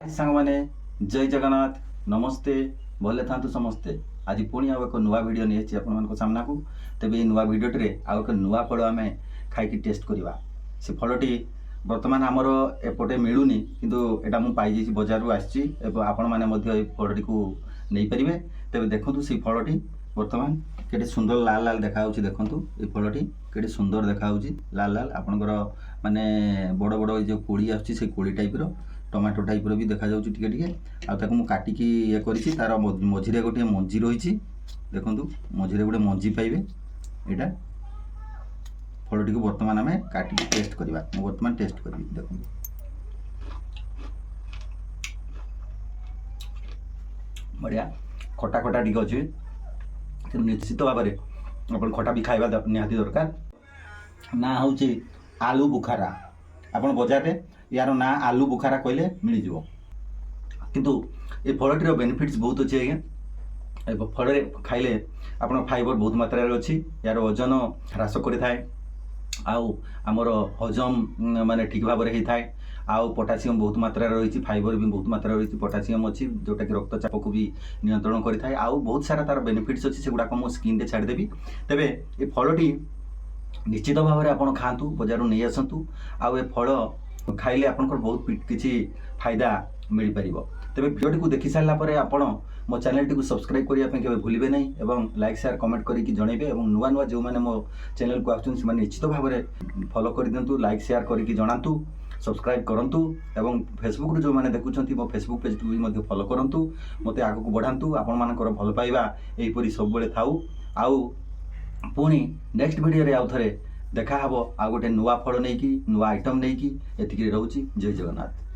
सांग मैंने जय जगन्नाथ नमस्ते भले था समस्ते आज पुणी आउ एक नुआ भिड नहीं आप सामना को तेज ये नुआ भिडटे आउ एक नुआ फल आम खाई टेस्ट करवा से फलटी बर्तमान आमर एपटे मिलूनी किंतु एटा मु पाई बजार आसी आपण मैंने फलटी को नहीं पारे तेज देखु से फलटी बर्तमान के सुंदर लाल लाल देखा देखु ये फलटी के सुंदर देखा लाल लाल आपणकर माने बड़ बड़ जो कोड़ी आसी कोड़ी टाइप टमाटो टाइप भी देखा जाऊँ काटिकी ये करी तार मझे गोटे मंजी रही देखु मझे गोटे मंजी पाइबे यहाँ फलटी को बर्तमान आम काटिकी टेस्ट करवा बर्तमान टेस्ट करी देखो बढ़िया खटा खटा टी अच्छे निश्चित भाव में आप खटा भी खावा निहाती दरकार ना हूँ आलू बुखारा आप बजार यार ना आलू बुखारा कहले मिल जाव किंतु ये फलटीर बेनिफिट्स बहुत अच्छे आज्ञा फल खाइले आप फाइबर बहुत मात्रा अच्छी यार ओजन ह्रास करें आउ आमर हजम माने ठीक भाव में होता है आउ पोटासियम बहुत मात्रा रही फाइबर भी बहुत मात्रा रही पोटासियम अच्छी जोटा कि रक्तचाप को भी नियंत्रण करें आउ बहुत सारा तार बेनिफिट्स अच्छी से गुड़ाक मो स्किन छाड़देवी तेबे ये फलटी निश्चित भाव में आप खातु बजार नहीं आसतु आउ ए फल खाइले आपनकर बहुत किसी फायदा मिल पार तेज भिडियो को देखि सारा पर आपण मो चैनल टी सब्सक्राइब करने के भूलें नहीं एवं लाइक शेयर कमेंट करके जनइबे और नुआ नुआ जो मैंने मो चैनल को आसुन निश्चित भाव में फॉलो कर दिंतु लाइक शेयर करके जनातु सब्सक्राइब करंतु एवं फेसबुक जो मैंने देखुं मो फेसबुक पेज को भी फॉलो करंतु मते आगु को बढ़ातु आपण मानकर भल पाइबा एहीपरि सब बेले थाउ आउ पुणी नेक्स्ट वीडियो रे आउ थरे देखा हबो आ गोटे नुआ फल नहीं कि नुआ आइटम नहीं कि एतिकी रहउची जय जगन्नाथ।